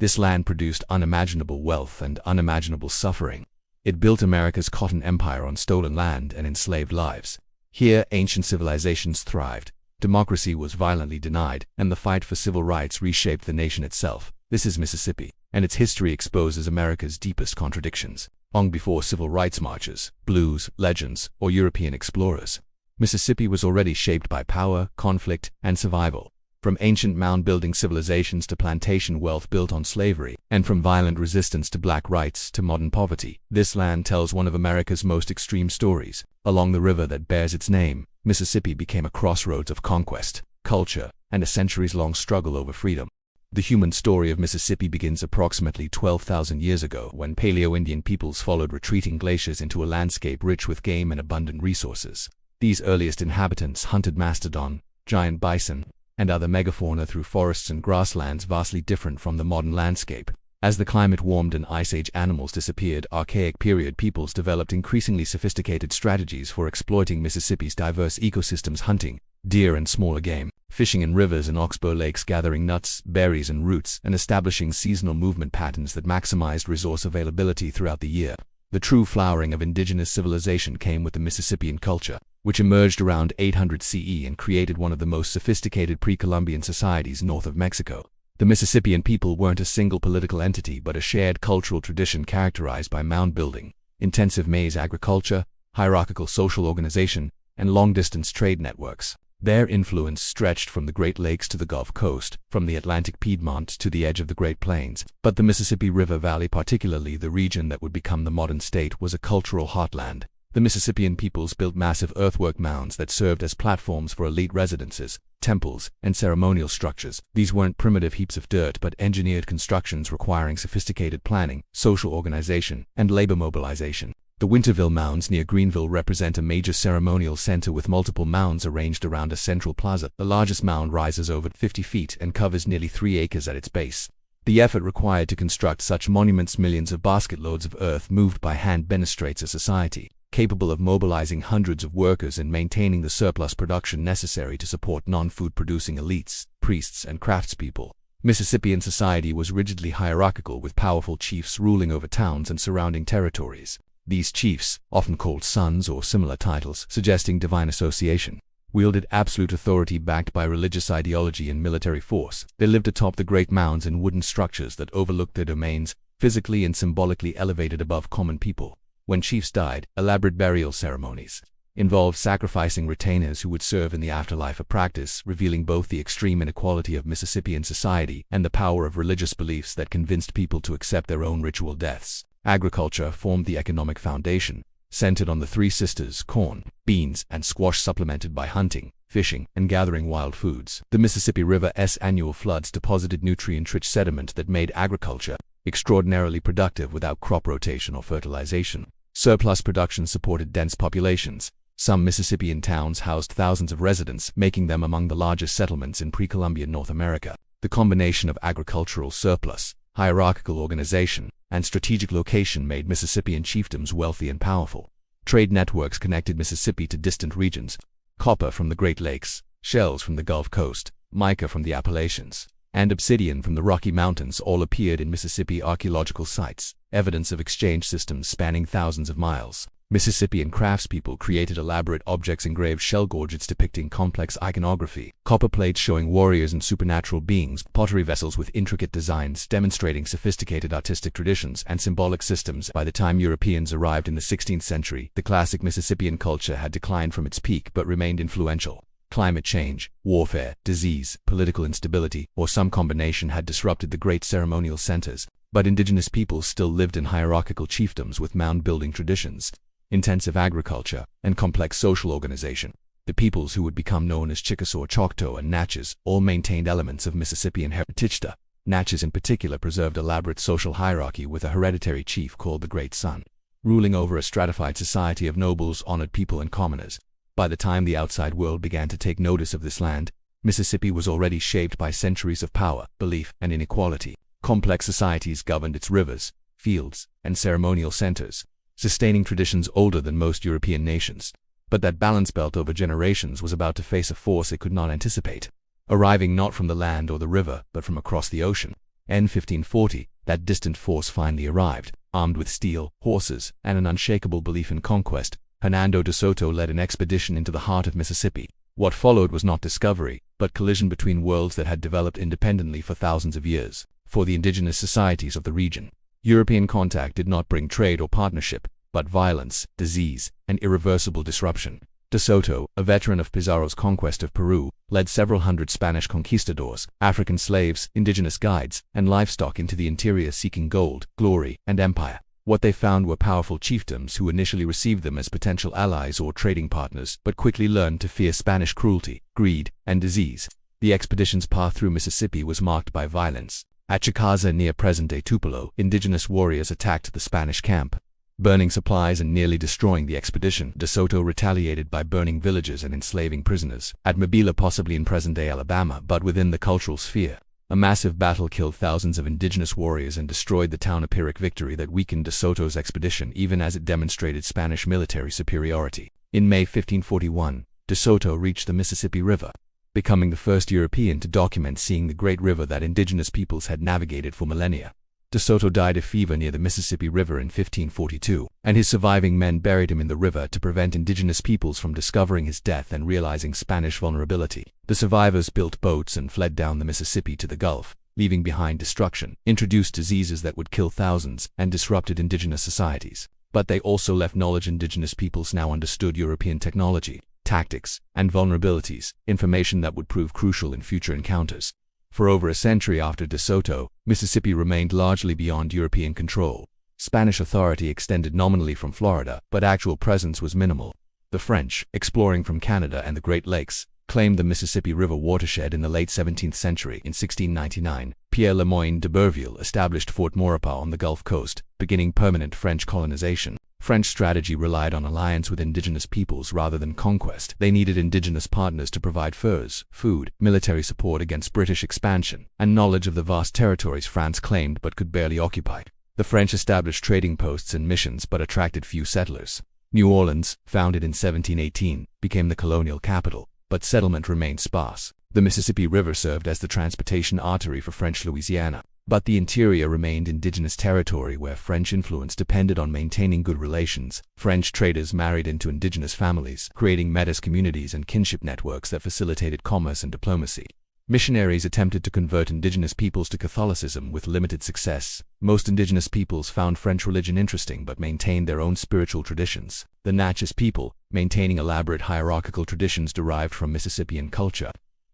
This land produced unimaginable wealth and unimaginable suffering. It built America's cotton empire on stolen land and enslaved lives. Here, ancient civilizations thrived, democracy was violently denied, and the fight for civil rights reshaped the nation itself. This is Mississippi, and its history exposes America's deepest contradictions. Long before civil rights marches, blues, legends, or European explorers, Mississippi was already shaped by power, conflict, and survival. From ancient mound-building civilizations to plantation wealth built on slavery, and from violent resistance to black rights to modern poverty, this land tells one of America's most extreme stories. Along the river that bears its name, Mississippi became a crossroads of conquest, culture, and a centuries-long struggle over freedom. The human story of Mississippi begins approximately 12,000 years ago when Paleo-Indian peoples followed retreating glaciers into a landscape rich with game and abundant resources. These earliest inhabitants hunted mastodon, giant bison, and other megafauna through forests and grasslands vastly different from the modern landscape. As the climate warmed and Ice Age animals disappeared, Archaic period peoples developed increasingly sophisticated strategies for exploiting Mississippi's diverse ecosystems: hunting deer and smaller game, fishing in rivers and oxbow lakes, gathering nuts, berries, and roots, and establishing seasonal movement patterns that maximized resource availability throughout the year. The true flowering of indigenous civilization came with the Mississippian culture, which emerged around 800 CE and created one of the most sophisticated pre-Columbian societies north of Mexico. The Mississippian people weren't a single political entity but a shared cultural tradition characterized by mound building, intensive maize agriculture, hierarchical social organization, and long-distance trade networks. Their influence stretched from the Great Lakes to the Gulf Coast, from the Atlantic Piedmont to the edge of the Great Plains. But the Mississippi River Valley, particularly the region that would become the modern state, was a cultural heartland. The Mississippian peoples built massive earthwork mounds that served as platforms for elite residences, temples, and ceremonial structures. These weren't primitive heaps of dirt but engineered constructions requiring sophisticated planning, social organization, and labor mobilization. The Winterville Mounds near Greenville represent a major ceremonial center with multiple mounds arranged around a central plaza. The largest mound rises over 50 feet and covers nearly 3 acres at its base. The effort required to construct such monuments, millions of basketloads of earth moved by hand, demonstrates a society capable of mobilizing hundreds of workers and maintaining the surplus production necessary to support non-food producing elites, priests, and craftspeople. Mississippian society was rigidly hierarchical, with powerful chiefs ruling over towns and surrounding territories. These chiefs, often called sons or similar titles suggesting divine association, wielded absolute authority backed by religious ideology and military force. They lived atop the great mounds in wooden structures that overlooked their domains, physically and symbolically elevated above common people. When chiefs died, elaborate burial ceremonies involved sacrificing retainers who would serve in the afterlife, a practice revealing both the extreme inequality of Mississippian society and the power of religious beliefs that convinced people to accept their own ritual deaths. Agriculture formed the economic foundation, centered on the three sisters: corn, beans, and squash, supplemented by hunting, fishing, and gathering wild foods. The Mississippi River's annual floods deposited nutrient-rich sediment that made agriculture extraordinarily productive without crop rotation or fertilization. Surplus production supported dense populations. Some Mississippian towns housed thousands of residents, making them among the largest settlements in pre-Columbian North America. The combination of agricultural surplus, hierarchical organization, and strategic location made Mississippian chiefdoms wealthy and powerful. Trade networks connected Mississippi to distant regions: copper from the Great Lakes, shells from the Gulf Coast, mica from the Appalachians, and obsidian from the Rocky Mountains all appeared in Mississippi archaeological sites, evidence of exchange systems spanning thousands of miles. Mississippian craftspeople created elaborate objects, engraved shell gorgets depicting complex iconography, copper plates showing warriors and supernatural beings, pottery vessels with intricate designs demonstrating sophisticated artistic traditions and symbolic systems. By the time Europeans arrived in the 16th century, the classic Mississippian culture had declined from its peak but remained influential. Climate change, warfare, disease, political instability, or some combination had disrupted the great ceremonial centers, but indigenous peoples still lived in hierarchical chiefdoms with mound-building traditions, intensive agriculture, and complex social organization. The peoples who would become known as Chickasaw, Choctaw, and Natchez all maintained elements of Mississippian heritage. The Natchez in particular preserved elaborate social hierarchy with a hereditary chief called the Great Sun, ruling over a stratified society of nobles, honored people, and commoners. By the time the outside world began to take notice of this land, Mississippi was already shaped by centuries of power, belief, and inequality. Complex societies governed its rivers, fields, and ceremonial centers, sustaining traditions older than most European nations. But that balance, built over generations, was about to face a force it could not anticipate, arriving not from the land or the river, but from across the ocean. In 1540, that distant force finally arrived, armed with steel, horses, and an unshakable belief in conquest. Hernando de Soto led an expedition into the heart of Mississippi. What followed was not discovery, but collision between worlds that had developed independently for thousands of years. For the indigenous societies of the region, European contact did not bring trade or partnership, but violence, disease, and irreversible disruption. De Soto, a veteran of Pizarro's conquest of Peru, led several hundred Spanish conquistadors, African slaves, indigenous guides, and livestock into the interior seeking gold, glory, and empire. What they found were powerful chiefdoms who initially received them as potential allies or trading partners, but quickly learned to fear Spanish cruelty, greed, and disease. The expedition's path through Mississippi was marked by violence. At Chickaza near present-day Tupelo, indigenous warriors attacked the Spanish camp, burning supplies and nearly destroying the expedition. De Soto retaliated by burning villages and enslaving prisoners. At Mobile, possibly in present-day Alabama, but within the cultural sphere, a massive battle killed thousands of indigenous warriors and destroyed the town. A Pyrrhic victory that weakened De Soto's expedition even as it demonstrated Spanish military superiority. In May 1541, De Soto reached the Mississippi River, becoming the first European to document seeing the great river that indigenous peoples had navigated for millennia. De Soto died of fever near the Mississippi River in 1542, and his surviving men buried him in the river to prevent indigenous peoples from discovering his death and realizing Spanish vulnerability. The survivors built boats and fled down the Mississippi to the Gulf, leaving behind destruction, introduced diseases that would kill thousands, and disrupted indigenous societies. But they also left knowledge. Indigenous peoples now understood European technology, tactics, and vulnerabilities, information that would prove crucial in future encounters. For over a century after De Soto, Mississippi remained largely beyond European control. Spanish authority extended nominally from Florida, but actual presence was minimal. The French, exploring from Canada and the Great Lakes, claimed the Mississippi River watershed in the late 17th century. In 1699, Pierre Le Moyne d'Iberville established Fort Maurepas on the Gulf Coast, beginning permanent French colonization. French strategy relied on alliance with indigenous peoples rather than conquest. They needed indigenous partners to provide furs, food, military support against British expansion, and knowledge of the vast territories France claimed but could barely occupy. The French established trading posts and missions but attracted few settlers. New Orleans, founded in 1718, became the colonial capital, but settlement remained sparse. The Mississippi River served as the transportation artery for French Louisiana, but the interior remained indigenous territory where French influence depended on maintaining good relations. French traders married into indigenous families, creating métis communities and kinship networks that facilitated commerce and diplomacy. Missionaries attempted to convert indigenous peoples to Catholicism with limited success. Most indigenous peoples found French religion interesting but maintained their own spiritual traditions. The Natchez people, maintaining elaborate hierarchical traditions derived from Mississippian culture,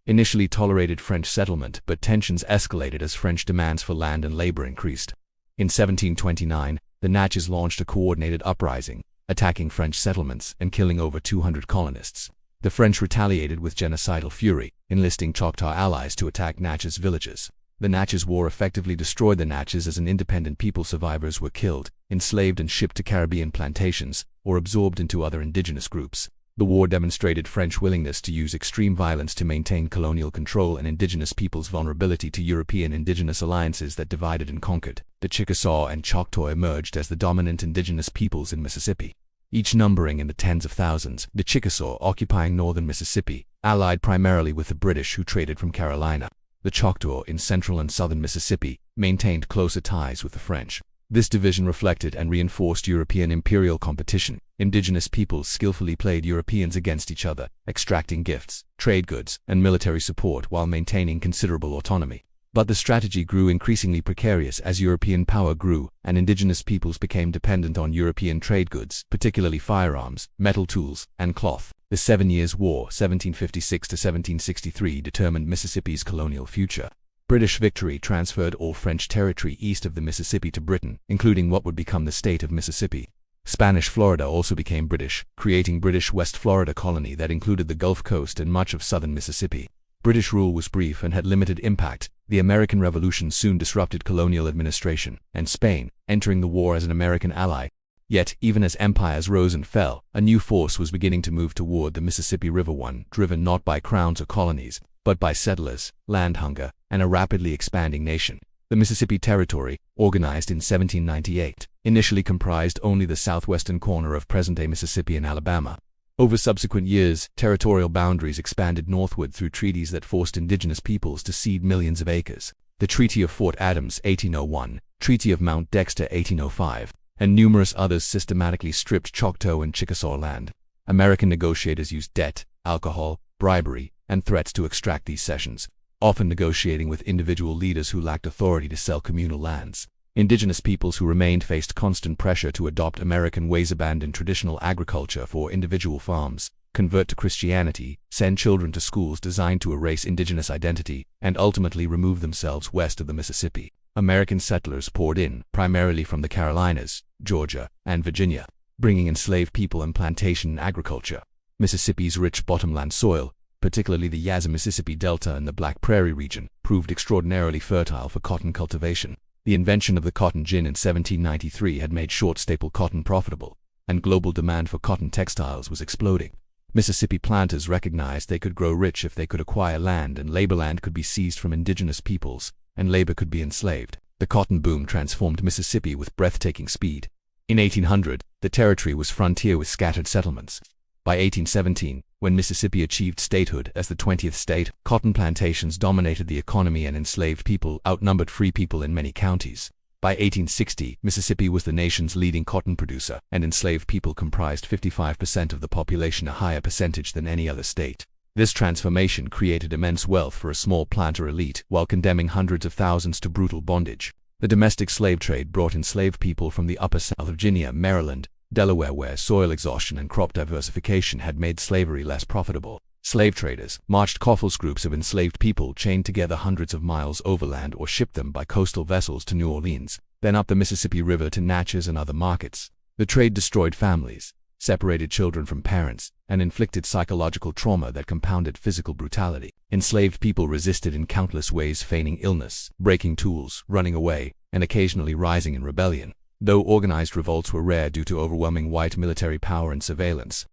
initially tolerated French settlement, but tensions escalated as French demands for land and labor increased. In 1729, the Natchez launched a coordinated uprising, attacking French settlements and killing over 200 colonists. The French retaliated with genocidal fury, enlisting Choctaw allies to attack Natchez villages. The Natchez War effectively destroyed the Natchez as an independent people. Survivors were killed, enslaved and shipped to Caribbean plantations, or absorbed into other indigenous groups. The war demonstrated French willingness to use extreme violence to maintain colonial control and indigenous peoples' vulnerability to European indigenous alliances that divided and conquered. The Chickasaw and Choctaw emerged as the dominant indigenous peoples in Mississippi, each numbering in the tens of thousands. The Chickasaw, occupying northern Mississippi, allied primarily with the British who traded from Carolina. The Choctaw, in central and southern Mississippi, maintained closer ties with the French. This division reflected and reinforced European imperial competition. Indigenous peoples skillfully played Europeans against each other, extracting gifts, trade goods, and military support while maintaining considerable autonomy. But the strategy grew increasingly precarious as European power grew, and indigenous peoples became dependent on European trade goods, particularly firearms, metal tools, and cloth. The 7 Years' War, 1756 to 1763, determined Mississippi's colonial future. British victory transferred all French territory east of the Mississippi to Britain, including what would become the state of Mississippi. Spanish Florida also became British, creating British West Florida colony that included the Gulf Coast and much of southern Mississippi. British rule was brief and had limited impact. The American Revolution soon disrupted colonial administration, and Spain, entering the war as an American ally. Yet, even as empires rose and fell, a new force was beginning to move toward the Mississippi River, one driven not by crowns or colonies, but by settlers, land hunger, and a rapidly expanding nation. The Mississippi Territory, organized in 1798, initially comprised only the southwestern corner of present-day Mississippi and Alabama. Over subsequent years, territorial boundaries expanded northward through treaties that forced indigenous peoples to cede millions of acres. the Treaty of Fort Adams 1801, Treaty of Mount Dexter 1805, and numerous others systematically stripped Choctaw and Chickasaw land. American negotiators used debt, alcohol, bribery, and threats to extract these cessions, often negotiating with individual leaders who lacked authority to sell communal lands. Indigenous peoples who remained faced constant pressure to adopt American ways, abandon traditional agriculture for individual farms, convert to Christianity, send children to schools designed to erase indigenous identity, and ultimately remove themselves west of the Mississippi. American settlers poured in, primarily from the Carolinas, Georgia, and Virginia, bringing enslaved people and plantation agriculture. Mississippi's rich bottomland soil, particularly the Yazoo Mississippi Delta and the Black Prairie region, proved extraordinarily fertile for cotton cultivation. The invention of the cotton gin in 1793 had made short staple cotton profitable, and global demand for cotton textiles was exploding. Mississippi planters recognized they could grow rich if they could acquire land, and labor land could be seized from indigenous peoples, and labor could be enslaved. The cotton boom transformed Mississippi with breathtaking speed. In 1800, the territory was frontier with scattered settlements. By 1817, when Mississippi achieved statehood as the 20th state, cotton plantations dominated the economy and enslaved people outnumbered free people in many counties. By 1860, Mississippi was the nation's leading cotton producer, and enslaved people comprised 55% of the population, a higher percentage than any other state. This transformation created immense wealth for a small planter elite while condemning hundreds of thousands to brutal bondage. The domestic slave trade brought enslaved people from the upper South of Virginia, Maryland, Delaware, where soil exhaustion and crop diversification had made slavery less profitable. Slave traders marched coffles, groups of enslaved people chained together hundreds of miles overland, or shipped them by coastal vessels to New Orleans, then up the Mississippi River to Natchez and other markets. The trade destroyed families, separated children from parents, and inflicted psychological trauma that compounded physical brutality. Enslaved people resisted in countless ways, feigning illness, breaking tools, running away, and occasionally rising in rebellion, though organized revolts were rare due to overwhelming white military power and surveillance.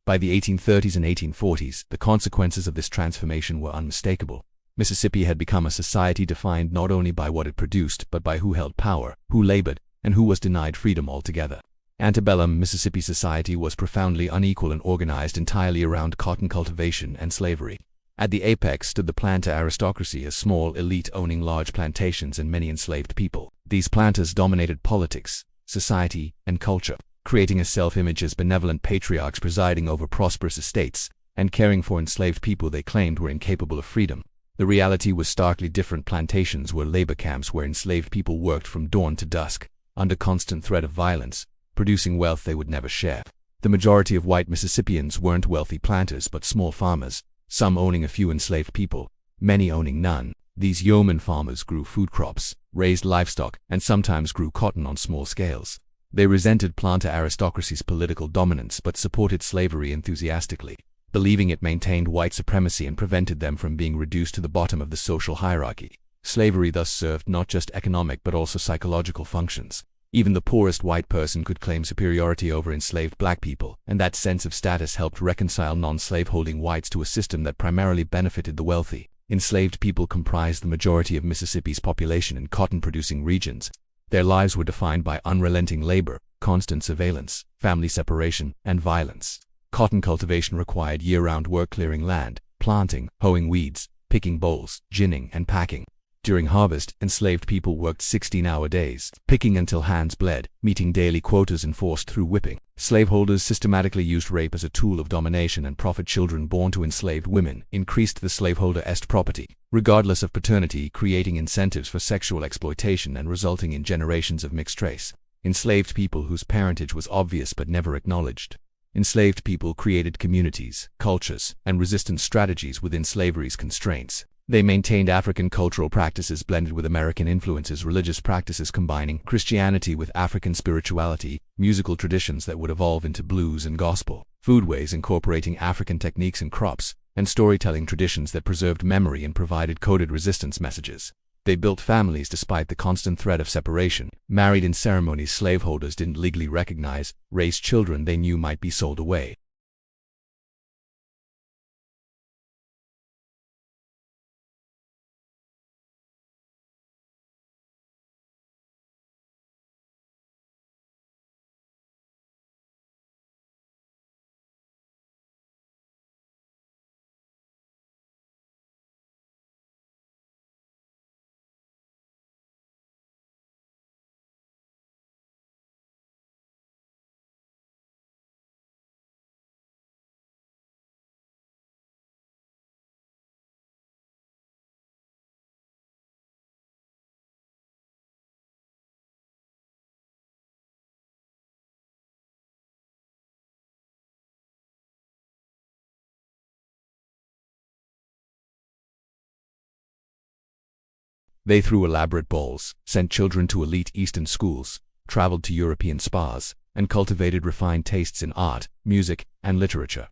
By the 1830s and 1840s, the consequences of this transformation were unmistakable. Mississippi had become a society defined not only by what it produced, but by who held power, who labored, and who was denied freedom altogether. Antebellum Mississippi society was profoundly unequal and organized entirely around cotton cultivation and slavery. At the apex stood the planter aristocracy, a small elite owning large plantations and many enslaved people. These planters dominated politics, society, and culture, creating a self-image as benevolent patriarchs presiding over prosperous estates and caring for enslaved people they claimed were incapable of freedom. The reality was starkly different. Plantations were labor camps where enslaved people worked from dawn to dusk, under constant threat of violence, producing wealth they would never share. The majority of white Mississippians weren't wealthy planters but small farmers, some owning a few enslaved people, many owning none. These yeoman farmers grew food crops, raised livestock, and sometimes grew cotton on small scales. They resented planter aristocracy's political dominance but supported slavery enthusiastically, believing it maintained white supremacy and prevented them from being reduced to the bottom of the social hierarchy. Slavery thus served not just economic but also psychological functions. Even the poorest white person could claim superiority over enslaved black people, and that sense of status helped reconcile non-slaveholding whites to a system that primarily benefited the wealthy. Enslaved people comprised the majority of Mississippi's population in cotton-producing regions. Their lives were defined by unrelenting labor, constant surveillance, family separation, and violence. Cotton cultivation required year-round work clearing land, planting, hoeing weeds, picking bolls, ginning, and packing. During harvest, enslaved people worked 16-hour days, picking until hands bled, meeting daily quotas enforced through whipping. Slaveholders systematically used rape as a tool of domination and profit. Children born to enslaved women increased the slaveholder's property, regardless of paternity, creating incentives for sexual exploitation and resulting in generations of mixed race. Enslaved people whose parentage was obvious but never acknowledged. Enslaved people created communities, cultures, and resistance strategies within slavery's constraints. They maintained African cultural practices blended with American influences, religious practices combining Christianity with African spirituality, musical traditions that would evolve into blues and gospel, foodways incorporating African techniques and crops, and storytelling traditions that preserved memory and provided coded resistance messages. They built families despite the constant threat of separation, married in ceremonies slaveholders didn't legally recognize, raised children they knew might be sold away. They threw elaborate balls, sent children to elite Eastern schools, traveled to European spas, and cultivated refined tastes in art, music, and literature.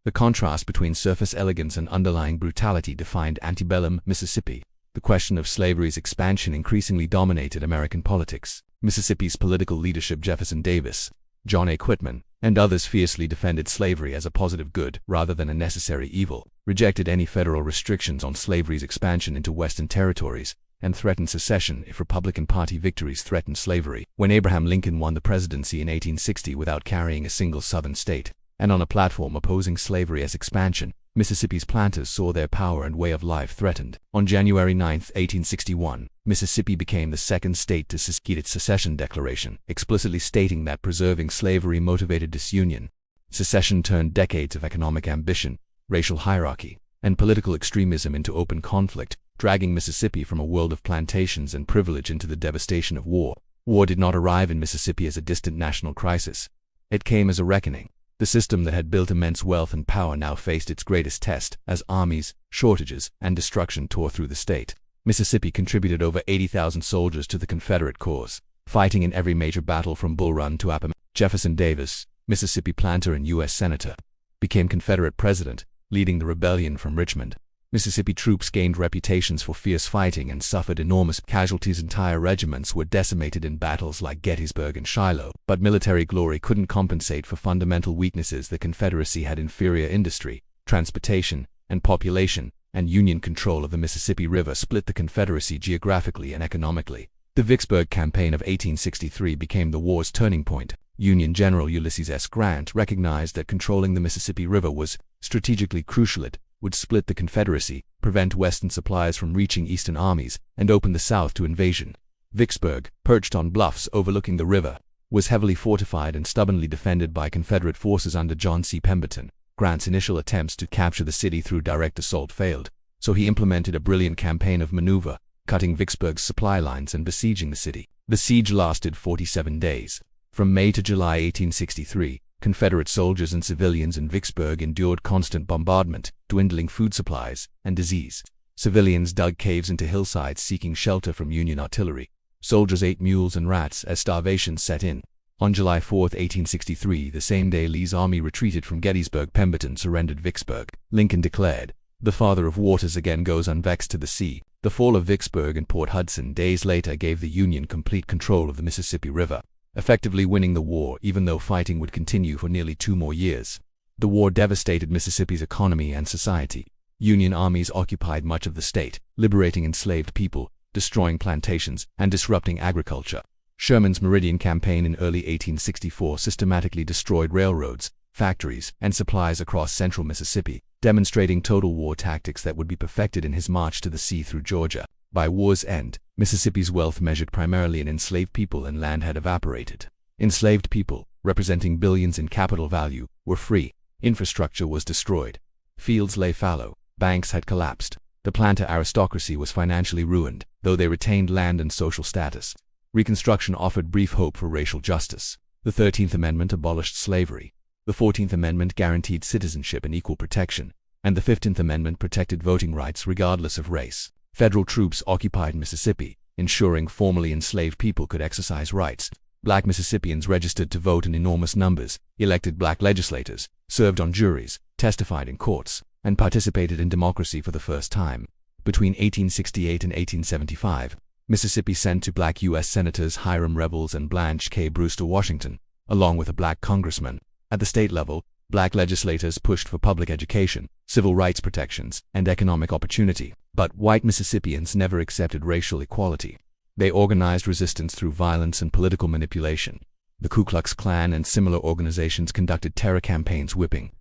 The contrast between surface elegance and underlying brutality defined antebellum Mississippi. The question of slavery's expansion increasingly dominated American politics. Mississippi's political leadership, Jefferson Davis, John A. Quitman, and others fiercely defended slavery as a positive good rather than a necessary evil, rejected any federal restrictions on slavery's expansion into Western territories, and threatened secession if Republican Party victories threatened slavery. When Abraham Lincoln won the presidency in 1860 without carrying a single Southern state, and on a platform opposing slavery as expansion, Mississippi's planters saw their power and way of life threatened. On January 9, 1861, Mississippi became the second state to secede its secession declaration, explicitly stating that preserving slavery motivated disunion. Secession turned decades of economic ambition, racial hierarchy, and political extremism into open conflict, dragging Mississippi from a world of plantations and privilege into the devastation of war. War did not arrive in Mississippi as a distant national crisis. It came as a reckoning. The system that had built immense wealth and power now faced its greatest test, as armies, shortages, and destruction tore through the state. Mississippi contributed over 80,000 soldiers to the Confederate cause, fighting in every major battle from Bull Run to Appomattox. Jefferson Davis, Mississippi planter and U.S. Senator, became Confederate president, leading the rebellion from Richmond. Mississippi troops gained reputations for fierce fighting and suffered enormous casualties. Entire regiments were decimated in battles like Gettysburg and Shiloh, but military glory couldn't compensate for fundamental weaknesses. The Confederacy had inferior industry, transportation, and population, and Union control of the Mississippi River split the Confederacy geographically and economically. The Vicksburg Campaign of 1863 became the war's turning point. Union General Ulysses S. Grant recognized that controlling the Mississippi River was strategically crucial. It would split the Confederacy, prevent Western supplies from reaching Eastern armies, and open the South to invasion. Vicksburg, perched on bluffs overlooking the river, was heavily fortified and stubbornly defended by Confederate forces under John C. Pemberton. Grant's initial attempts to capture the city through direct assault failed, so he implemented a brilliant campaign of maneuver, cutting Vicksburg's supply lines and besieging the city. The siege lasted 47 days. From May to July 1863, Confederate soldiers and civilians in Vicksburg endured constant bombardment, dwindling food supplies, and disease. Civilians dug caves into hillsides seeking shelter from Union artillery. Soldiers ate mules and rats as starvation set in. On July 4, 1863, the same day Lee's army retreated from Gettysburg, Pemberton surrendered Vicksburg. Lincoln declared, "The Father of Waters again goes unvexed to the sea." The fall of Vicksburg and Port Hudson days later gave the Union complete control of the Mississippi River, effectively winning the war even though fighting would continue for nearly 2 more years. The war devastated Mississippi's economy and society. Union armies occupied much of the state, liberating enslaved people, destroying plantations, and disrupting agriculture. Sherman's Meridian Campaign in early 1864 systematically destroyed railroads, factories, and supplies across central Mississippi, demonstrating total war tactics that would be perfected in his march to the sea through Georgia. By war's end, Mississippi's wealth, measured primarily in enslaved people and land, had evaporated. Enslaved people, representing billions in capital value, were free. Infrastructure was destroyed. Fields lay fallow. Banks had collapsed. The planter aristocracy was financially ruined, though they retained land and social status. Reconstruction offered brief hope for racial justice. The 13th Amendment abolished slavery. The 14th Amendment guaranteed citizenship and equal protection, and the 15th Amendment protected voting rights regardless of race. Federal troops occupied Mississippi, ensuring formerly enslaved people could exercise rights. Black Mississippians registered to vote in enormous numbers, elected black legislators, served on juries, testified in courts, and participated in democracy for the first time. Between 1868 and 1875, Mississippi sent 2 black U.S. Senators, Hiram Revels and Blanche K. Brewster Washington, along with a black congressman. At the state level, black legislators pushed for public education, civil rights protections, and economic opportunity. But white Mississippians never accepted racial equality. They organized resistance through violence and political manipulation. The Ku Klux Klan and similar organizations conducted terror campaigns, whipping,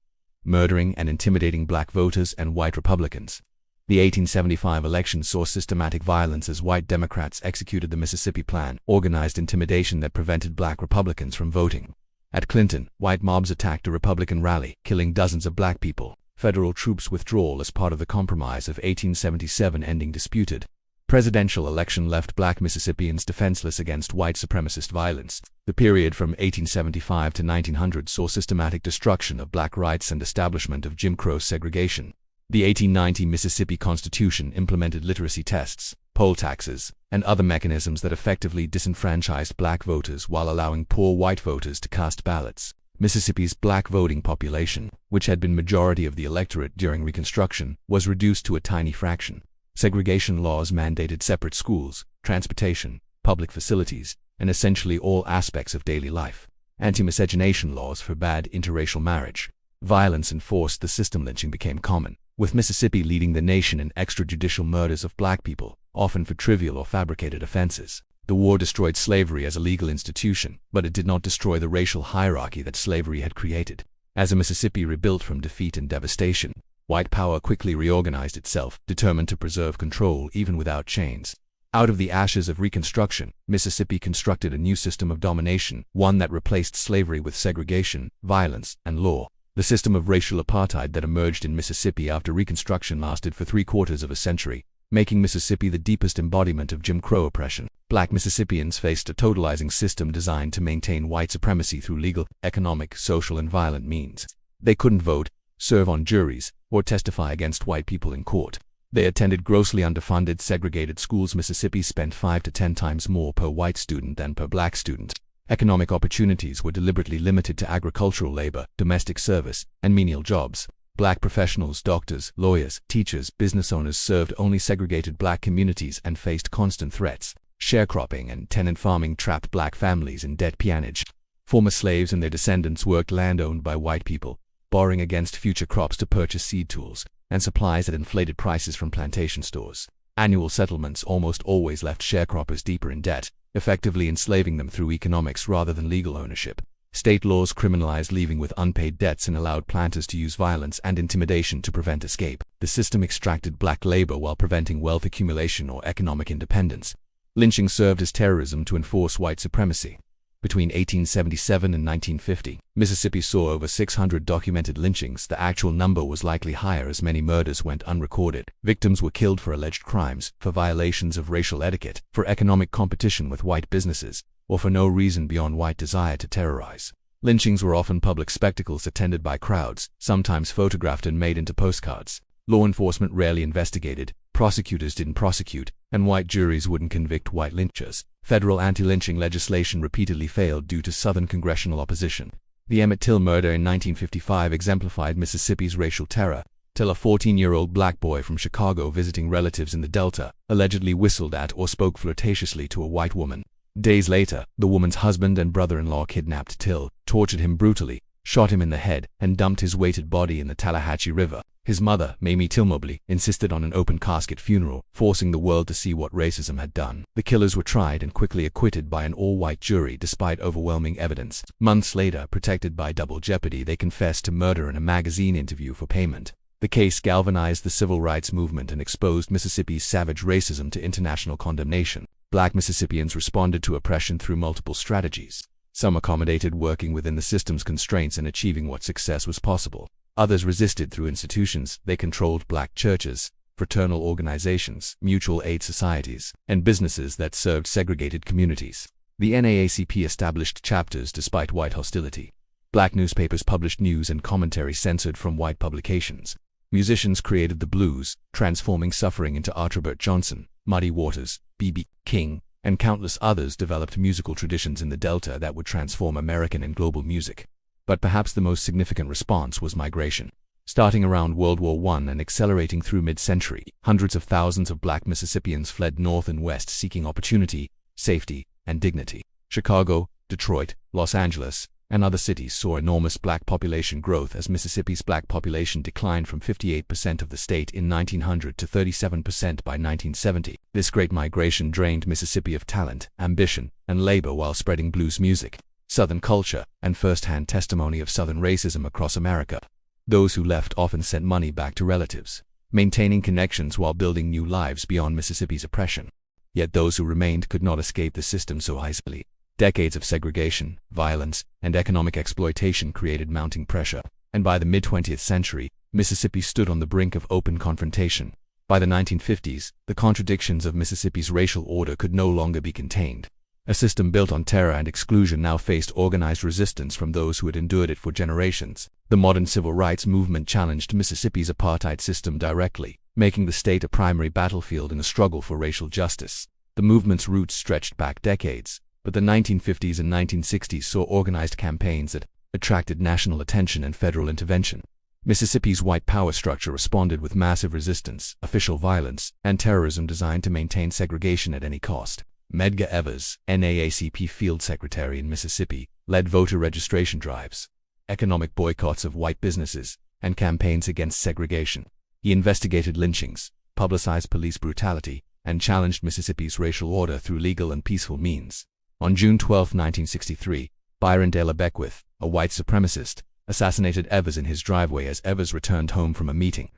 murdering, and intimidating black voters and white Republicans. The 1875 election saw systematic violence as white Democrats executed the Mississippi Plan, organized intimidation that prevented black Republicans from voting. At Clinton, white mobs attacked a Republican rally, killing dozens of black people. Federal troops withdrawal as part of the Compromise of 1877 ending disputed. Presidential election left black Mississippians defenseless against white supremacist violence. The period from 1875 to 1900 saw systematic destruction of black rights and establishment of Jim Crow segregation. The 1890 Mississippi Constitution implemented literacy tests, poll taxes, and other mechanisms that effectively disenfranchised black voters while allowing poor white voters to cast ballots. Mississippi's black voting population, which had been majority of the electorate during Reconstruction, was reduced to a tiny fraction. Segregation laws mandated separate schools, transportation, public facilities, and essentially all aspects of daily life. Anti-miscegenation laws forbade interracial marriage. Violence enforced the system. Lynching became common, with Mississippi leading the nation in extrajudicial murders of black people, often for trivial or fabricated offenses. The war destroyed slavery as a legal institution, but it did not destroy the racial hierarchy that slavery had created. As a Mississippi rebuilt from defeat and devastation, white power quickly reorganized itself, determined to preserve control even without chains. Out of the ashes of Reconstruction, Mississippi constructed a new system of domination, one that replaced slavery with segregation, violence, and law. The system of racial apartheid that emerged in Mississippi after Reconstruction lasted for 3/4 of a century, making Mississippi the deepest embodiment of Jim Crow oppression. Black Mississippians faced a totalizing system designed to maintain white supremacy through legal, economic, social, and violent means. They couldn't vote, serve on juries, or testify against white people in court. They attended grossly underfunded, segregated schools. Mississippi spent 5 to 10 times more per white student than per black student. Economic opportunities were deliberately limited to agricultural labor, domestic service, and menial jobs. Black professionals, doctors, lawyers, teachers, business owners served only segregated black communities and faced constant threats. Sharecropping and tenant farming trapped black families in debt. Peonage. Former slaves and their descendants worked land owned by white people, borrowing against future crops to purchase seed tools and supplies at inflated prices from plantation stores. Annual settlements almost always left sharecroppers deeper in debt, effectively enslaving them through economics rather than legal ownership. State laws criminalized leaving with unpaid debts and allowed planters to use violence and intimidation to prevent escape. The system extracted black labor while preventing wealth accumulation or economic independence. Lynching served as terrorism to enforce white supremacy. Between 1877 and 1950, Mississippi saw over 600 documented lynchings. The actual number was likely higher as many murders went unrecorded. Victims were killed for alleged crimes, for violations of racial etiquette, for economic competition with white businesses, or for no reason beyond white desire to terrorize. Lynchings were often public spectacles attended by crowds, sometimes photographed and made into postcards. Law enforcement rarely investigated, prosecutors didn't prosecute, and white juries wouldn't convict white lynchers. Federal anti-lynching legislation repeatedly failed due to Southern congressional opposition. The Emmett Till murder in 1955 exemplified Mississippi's racial terror. Till, a 14-year-old black boy from Chicago visiting relatives in the Delta, allegedly whistled at or spoke flirtatiously to a white woman. Days later, the woman's husband and brother-in-law kidnapped Till, tortured him brutally, shot him in the head, and dumped his weighted body in the Tallahatchie River. His mother, Mamie Tilmobley, insisted on an open casket funeral, forcing the world to see what racism had done. The killers were tried and quickly acquitted by an all-white jury despite overwhelming evidence. Months later, protected by double jeopardy, they confessed to murder in a magazine interview for payment. The case galvanized the civil rights movement and exposed Mississippi's savage racism to international condemnation. Black Mississippians responded to oppression through multiple strategies. Some accommodated, working within the system's constraints and achieving what success was possible. Others resisted through institutions. They controlled black churches, fraternal organizations, mutual aid societies, and businesses that served segregated communities. The NAACP established chapters despite white hostility. Black newspapers published news and commentary censored from white publications. Musicians created the blues, transforming suffering into art. Robert Johnson, Muddy Waters, B.B. King, and countless others developed musical traditions in the Delta that would transform American and global music. But perhaps the most significant response was migration. Starting around World War I and accelerating through mid-century, hundreds of thousands of black Mississippians fled north and west seeking opportunity, safety, and dignity. Chicago, Detroit, Los Angeles, and other cities saw enormous black population growth as Mississippi's black population declined from 58% of the state in 1900 to 37% by 1970. This great migration drained Mississippi of talent, ambition, and labor while spreading blues music, Southern culture, and first-hand testimony of Southern racism across America. Those who left often sent money back to relatives, maintaining connections while building new lives beyond Mississippi's oppression. Yet those who remained could not escape the system so easily. Decades of segregation, violence, and economic exploitation created mounting pressure, and by the mid-20th century, Mississippi stood on the brink of open confrontation. By the 1950s, the contradictions of Mississippi's racial order could no longer be contained. A system built on terror and exclusion now faced organized resistance from those who had endured it for generations. The modern civil rights movement challenged Mississippi's apartheid system directly, making the state a primary battlefield in the struggle for racial justice. The movement's roots stretched back decades, but the 1950s and 1960s saw organized campaigns that attracted national attention and federal intervention. Mississippi's white power structure responded with massive resistance, official violence, and terrorism designed to maintain segregation at any cost. Medgar Evers, NAACP Field Secretary in Mississippi, led voter registration drives, economic boycotts of white businesses, and campaigns against segregation. He investigated lynchings, publicized police brutality, and challenged Mississippi's racial order through legal and peaceful means. On June 12, 1963, Byron De La Beckwith, a white supremacist, assassinated Evers in his driveway as Evers returned home from a meeting.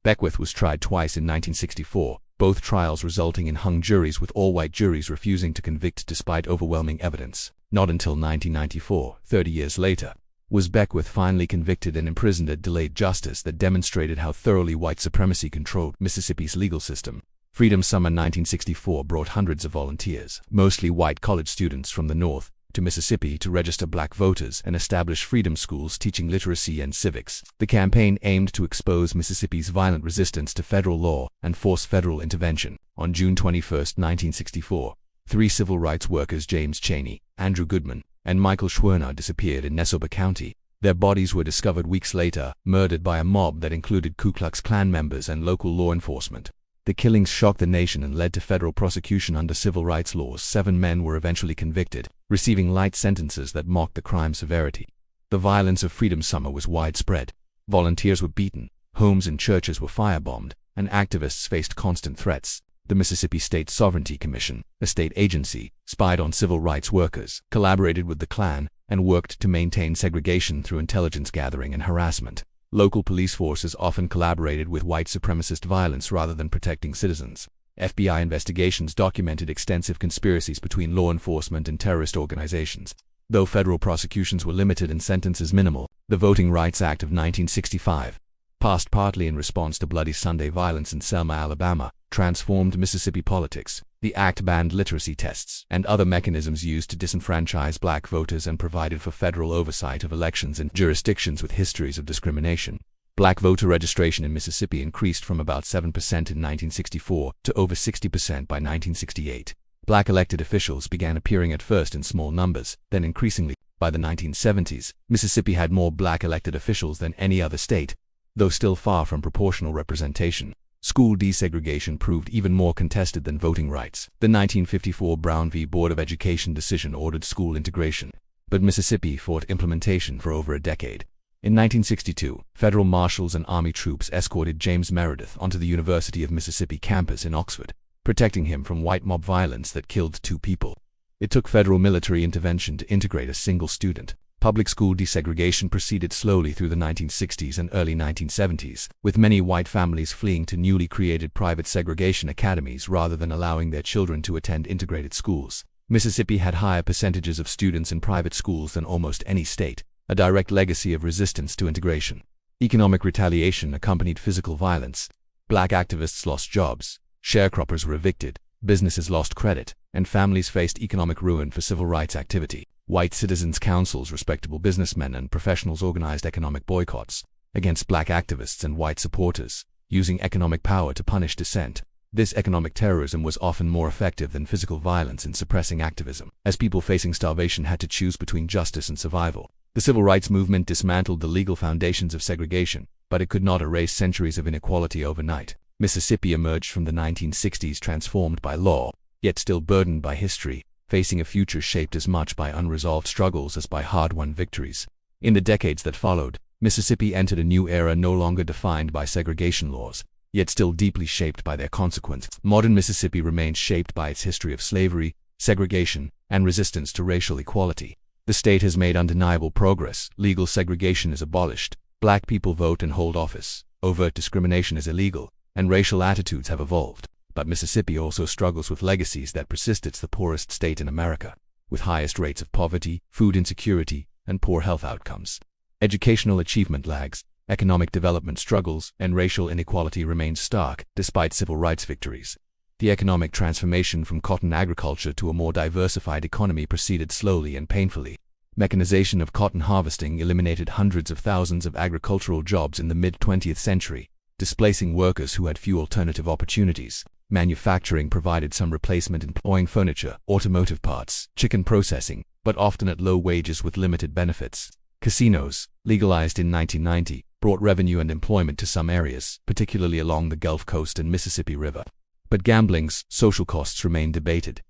Beckwith was tried twice in 1964, both trials resulting in hung juries, with all white juries refusing to convict despite overwhelming evidence. Not until 1994, 30 years later, was Beckwith finally convicted and imprisoned at delayed justice that demonstrated how thoroughly white supremacy controlled Mississippi's legal system. Freedom Summer 1964 brought hundreds of volunteers, mostly white college students from the North, to Mississippi to register black voters and establish freedom schools teaching literacy and civics. The campaign aimed to expose Mississippi's violent resistance to federal law and force federal intervention. On June 21, 1964, 3 civil rights workers, James Chaney, Andrew Goodman, and Michael Schwerner, disappeared in Neshoba County. Their bodies were discovered weeks later, murdered by a mob that included Ku Klux Klan members and local law enforcement. The killings shocked the nation and led to federal prosecution under civil rights laws. 7 men were eventually convicted, receiving light sentences that mocked the crime severity. The violence of Freedom Summer was widespread. Volunteers were beaten, homes and churches were firebombed, and activists faced constant threats. The Mississippi State Sovereignty Commission, a state agency, spied on civil rights workers, collaborated with the Klan, and worked to maintain segregation through intelligence gathering and harassment. Local police forces often collaborated with white supremacist violence rather than protecting citizens. FBI investigations documented extensive conspiracies between law enforcement and terrorist organizations. Though federal prosecutions were limited and sentences minimal, the Voting Rights Act of 1965, passed partly in response to Bloody Sunday violence in Selma, Alabama, transformed Mississippi politics. The act banned literacy tests and other mechanisms used to disenfranchise black voters and provided for federal oversight of elections in jurisdictions with histories of discrimination. Black voter registration in Mississippi increased from about 7% in 1964 to over 60% by 1968. Black elected officials began appearing at first in small numbers, then increasingly. By the 1970s, Mississippi had more black elected officials than any other state, though still far from proportional representation. School desegregation proved even more contested than voting rights. The 1954 Brown v. Board of Education decision ordered school integration, but Mississippi fought implementation for over a decade. In 1962, federal marshals and army troops escorted James Meredith onto the University of Mississippi campus in Oxford, protecting him from white mob violence that killed 2 people. It took federal military intervention to integrate a single student. Public school desegregation proceeded slowly through the 1960s and early 1970s, with many white families fleeing to newly created private segregation academies rather than allowing their children to attend integrated schools. Mississippi had higher percentages of students in private schools than almost any state, a direct legacy of resistance to integration. Economic retaliation accompanied physical violence. Black activists lost jobs, sharecroppers were evicted, businesses lost credit, and families faced economic ruin for civil rights activity. White citizens' councils, respectable businessmen, and professionals organized economic boycotts against black activists and white supporters, using economic power to punish dissent. This economic terrorism was often more effective than physical violence in suppressing activism, as people facing starvation had to choose between justice and survival. The civil rights movement dismantled the legal foundations of segregation, but it could not erase centuries of inequality overnight. Mississippi emerged from the 1960s transformed by law, yet still burdened by history, facing a future shaped as much by unresolved struggles as by hard-won victories. In the decades that followed, Mississippi entered a new era no longer defined by segregation laws, yet still deeply shaped by their consequences. Modern Mississippi remains shaped by its history of slavery, segregation, and resistance to racial equality. The state has made undeniable progress. Legal segregation is abolished, black people vote and hold office, overt discrimination is illegal, and racial attitudes have evolved. But Mississippi also struggles with legacies that persist. It's the poorest state in America, with highest rates of poverty, food insecurity, and poor health outcomes. Educational achievement lags, economic development struggles, and racial inequality remain stark, despite civil rights victories. The economic transformation from cotton agriculture to a more diversified economy proceeded slowly and painfully. Mechanization of cotton harvesting eliminated hundreds of thousands of agricultural jobs in the mid-20th century, displacing workers who had few alternative opportunities. Manufacturing provided some replacement, employing furniture, automotive parts, chicken processing, but often at low wages with limited benefits. Casinos, legalized in 1990, brought revenue and employment to some areas, particularly along the Gulf Coast and Mississippi River. But gambling's social costs remain debated.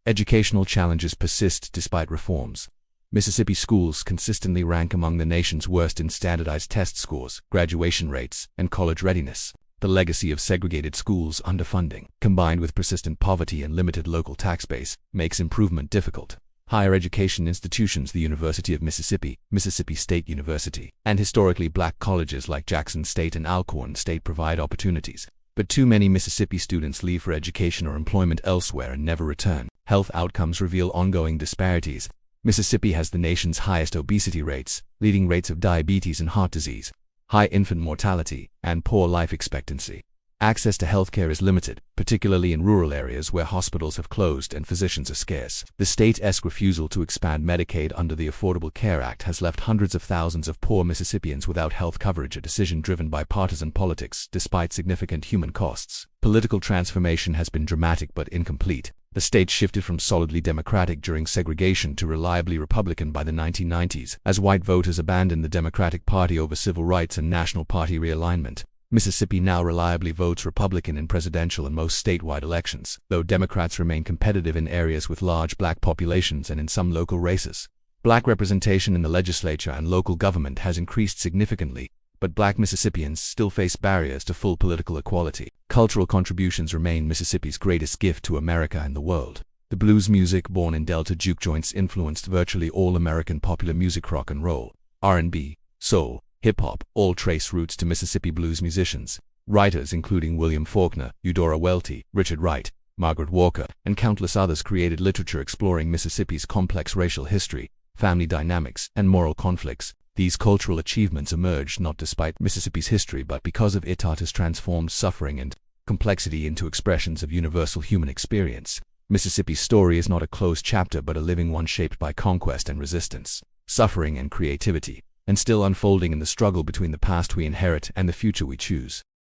Educational challenges persist despite reforms. Mississippi schools consistently rank among the nation's worst in standardized test scores, graduation rates, and college readiness. The legacy of segregated schools, underfunding, combined with persistent poverty and limited local tax base, makes improvement difficult. Higher education institutions, the University of Mississippi, Mississippi State University, and historically black colleges like Jackson State and Alcorn State provide opportunities. But too many Mississippi students leave for education or employment elsewhere and never return. Health outcomes reveal ongoing disparities. Mississippi has the nation's highest obesity rates, leading rates of diabetes and heart disease, high infant mortality, and poor life expectancy. Access to healthcare is limited, particularly in rural areas where hospitals have closed and physicians are scarce. The state's refusal to expand Medicaid under the Affordable Care Act has left hundreds of thousands of poor Mississippians without health coverage, a decision driven by partisan politics despite significant human costs. Political transformation has been dramatic but incomplete. The state shifted from solidly Democratic during segregation to reliably Republican by the 1990s, as white voters abandoned the Democratic Party over civil rights and national party realignment. Mississippi now reliably votes Republican in presidential and most statewide elections, though Democrats remain competitive in areas with large black populations and in some local races. Black representation in the legislature and local government has increased significantly, but black Mississippians still face barriers to full political equality. Cultural contributions remain Mississippi's greatest gift to America and the world. The blues music born in Delta juke joints influenced virtually all American popular music. Rock and roll, R&B, soul, hip-hop all trace roots to Mississippi blues musicians. Writers including William Faulkner, Eudora Welty, Richard Wright, Margaret Walker, and countless others created literature exploring Mississippi's complex racial history, family dynamics, and moral conflicts. These cultural achievements emerged not despite Mississippi's history but because of it. Art has transformed suffering and complexity into expressions of universal human experience. Mississippi's story is not a closed chapter but a living one shaped by conquest and resistance, suffering and creativity, and still unfolding in the struggle between the past we inherit and the future we choose.